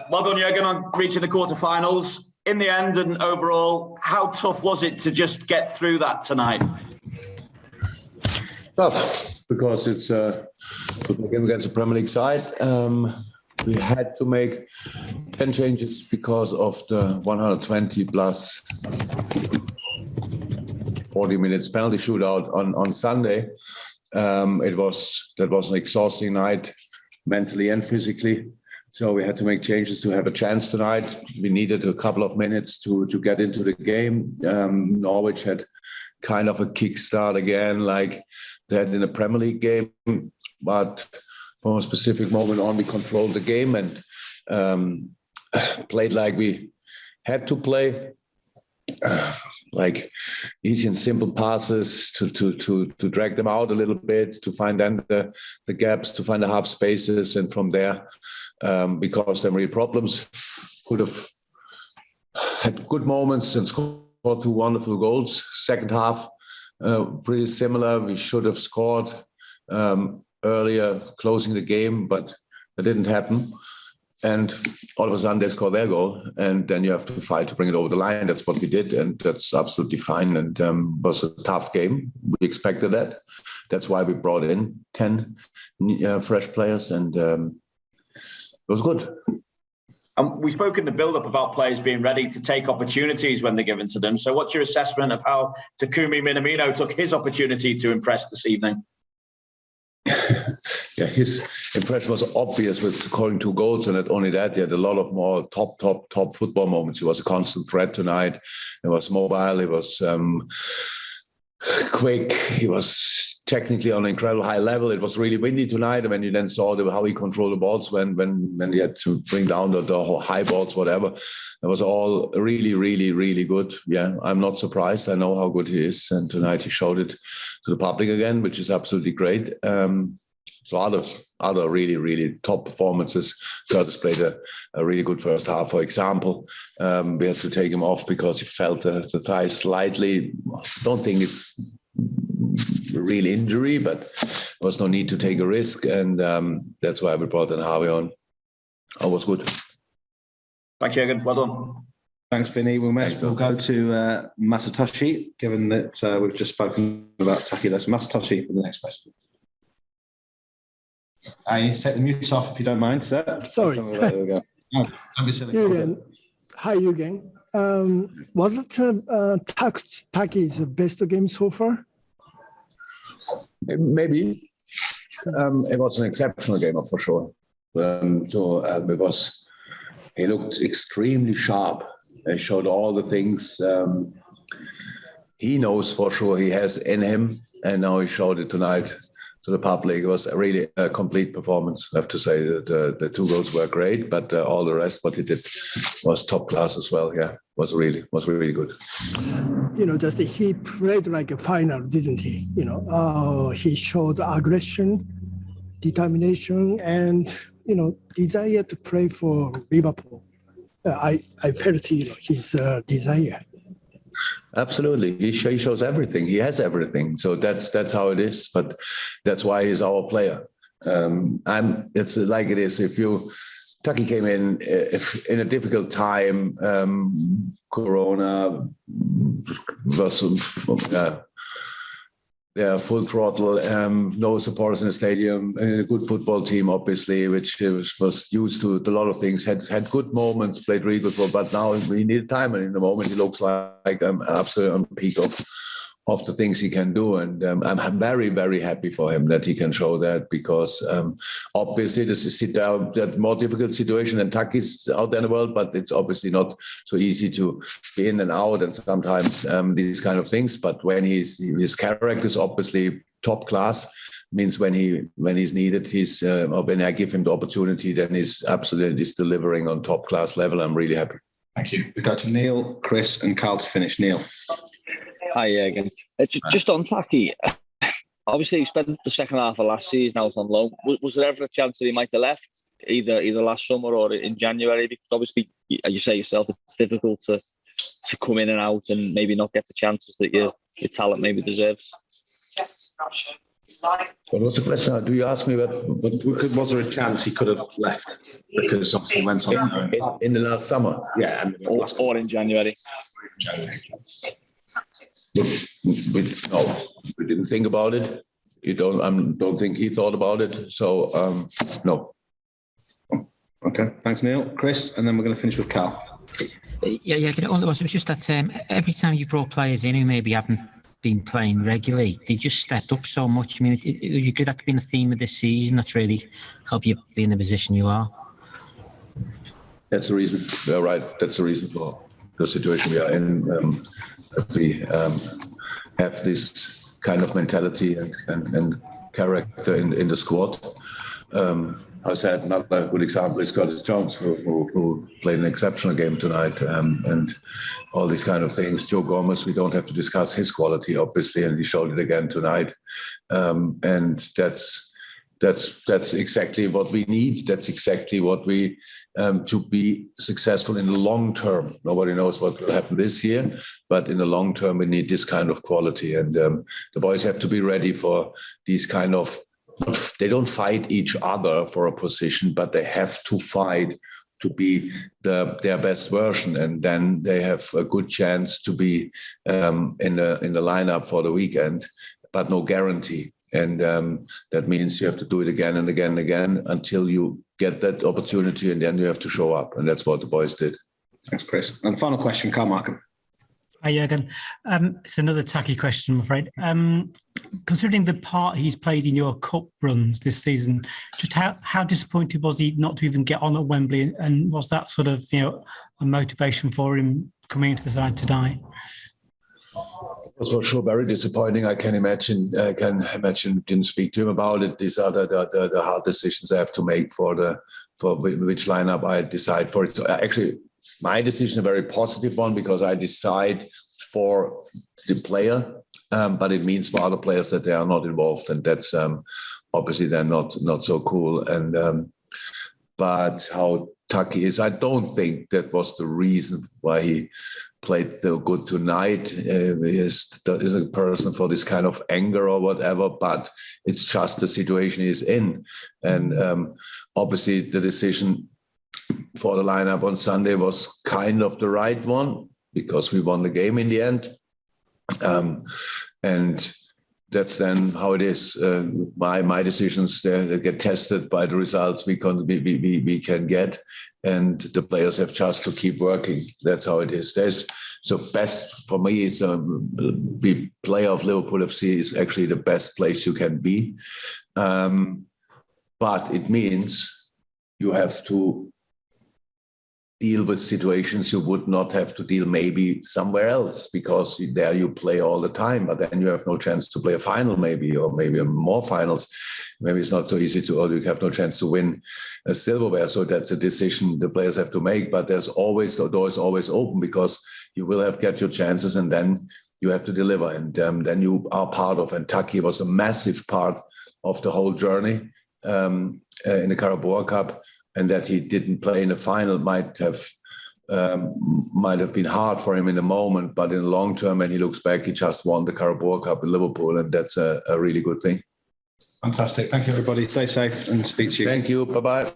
Well done, Jurgen, on reaching the quarterfinals. In the end and overall, how tough was it to just get through that tonight? Tough, because it's a game against a Premier League side. We had to make 10 changes because of the 120 plus 40 minutes penalty shootout on Sunday. That was an exhausting night, mentally and physically. So we had to make changes to have a chance tonight. We needed a couple of minutes to get into the game. Norwich had kind of a kickstart again, like they had in a Premier League game. But from a specific moment on, we controlled the game and played like we had to play. Like easy and simple passes to drag them out a little bit, to find then the gaps, to find the half spaces, and from there, because there were real problems, could have had good moments and scored 2 wonderful goals. Second half, pretty similar. We should have scored earlier, closing the game, but it didn't happen. And all of a sudden they score their goal, and then you have to fight to bring it over the line. That's what we did, and that's absolutely fine. And was a tough game. We expected that. That's why we brought in 10 fresh players, and it was good. We spoke in the build-up about players being ready to take opportunities when they're given to them. So what's your assessment of how Takumi Minamino took his opportunity to impress this evening? Yeah, his impression was obvious with scoring 2 goals, and not only that, he had a lot of more top football moments. He was a constant threat tonight. He was mobile. He was quick. He was technically on an incredible high level. It was really windy tonight, and when you then saw how he controlled the balls when he had to bring down the high balls, whatever, it was all really, really, really good. Yeah, I'm not surprised. I know how good he is, and tonight he showed it to the public again, which is absolutely great. So other really, really top performances. Curtis played a really good first half, for example. We had to take him off because he felt the thigh slightly. I don't think it's a real injury, but there was no need to take a risk. And that's why we brought in Harvey on. It was good. Thanks, Jürgen. Well done. Thanks, Vinny. We'll go to Masatoshi, given that we've just spoken about Taki. That's Masatoshi for the next question. I need to take the mute off if you don't mind, sir. Sorry. There we go. Oh, don't be silly. Jürgen. Hi, Jürgen. Was it Taki's best game so far? Maybe. It was an exceptional game, for sure. He looked extremely sharp. He showed all the things he knows for sure he has in him, and now he showed it tonight to the public. It was really a complete performance. I have to say that the 2 goals were great, but all the rest, what he did, was top class as well. Yeah, was really good. Just he played like a final, didn't he? He showed aggression, determination, and desire to play for Liverpool. I felt his desire. Absolutely, he shows everything. He has everything. So that's how it is. But that's why he's our player. It's like it is. Taki came in a difficult time. Corona was full throttle. No supporters in the stadium. A good football team, obviously, which was used to a lot of things. Had good moments. Played really good football. But now we need time. And in the moment, he looks like absolutely on the peak of the things he can do. And I'm very, very happy for him that he can show that, because obviously this is a more difficult situation than Taki's out there in the world, but it's obviously not so easy to be in and out, and sometimes these kind of things. But when his character is obviously top class, means when he's needed, or when I give him the opportunity, then he's absolutely delivering on top class level. I'm really happy. Thank you. We go to Neil, Chris, and Carl to finish. Neil. Hi, again. Just on Taki, obviously he spent the second half of last season out on loan. Was there ever a chance that he might have left either last summer or in January? Because obviously, as you say yourself, it's difficult to come in and out and maybe not get the chances that your talent maybe deserves. What was the question? Do you ask me Was there a chance he could have left? Because obviously he went on in the last summer? yeah, and or in January. No, we didn't think about it. You don't think he thought about it. So no. Okay, thanks, Neil. Chris, and then we're going to finish with Carl. Yeah. It was just that every time you brought players in who maybe haven't been playing regularly, they just stepped up so much. I mean, you could have been a theme of this season that's really helped you be in the position you are. That's the reason. You're right. That's the reason for the situation we are in. That we have this kind of mentality and character in the squad. I said another good example is Curtis Jones, who played an exceptional game tonight, and all these kind of things. Joe Gomez, we don't have to discuss his quality, obviously, and he showed it again tonight. And that's exactly what we need. That's exactly what we to be successful in the long term. Nobody knows what will happen this year, but in the long term, we need this kind of quality. And the boys have to be ready for these kind of. They don't fight each other for a position, but they have to fight to be their best version, and then they have a good chance to be in the lineup for the weekend, but no guarantee. And that means you have to do it again and again and again until you get that opportunity, and then you have to show up, and that's what the boys did. Thanks, Chris. And final question, Carl Markham. Hi, Jürgen. It's another tacky question, I'm afraid. Considering the part he's played in your cup runs this season, just how disappointed was he not to even get on at Wembley? And was that sort of, a motivation for him coming into the side tonight? It was for sure very disappointing. I can imagine. Didn't speak to him about it. These are the hard decisions I have to make for which lineup I decide for. It's actually my decision, a very positive one, because I decide for the player, but it means for other players that they are not involved, and that's obviously then not so cool. And but how Taki is, I don't think that was the reason why he played so good tonight. He is a person for this kind of anger or whatever, but it's just the situation he's in. And obviously the decision for the lineup on Sunday was kind of the right one, because we won the game in the end. And that's then how it is. My decisions, they get tested by the results we can get, and the players have just to keep working. That's how it is. So best for me is be player of Liverpool FC is actually the best place you can be. But it means you have to deal with situations you would not have to deal maybe somewhere else, because there you play all the time, but then you have no chance to play a final maybe, or maybe more finals. Maybe it's not so easy or you have no chance to win a silverware. So that's a decision the players have to make, but the door is always open, because you will get your chances, and then you have to deliver. And then you are part of, and Taki was a massive part of the whole journey in the Carabao Cup. And that he didn't play in the final might have been hard for him in the moment, but in the long term, when he looks back, he just won the Carabao Cup in Liverpool, and that's a really good thing. Fantastic. Thank you, everybody. Stay safe and speak to you. Thank you. Bye-bye.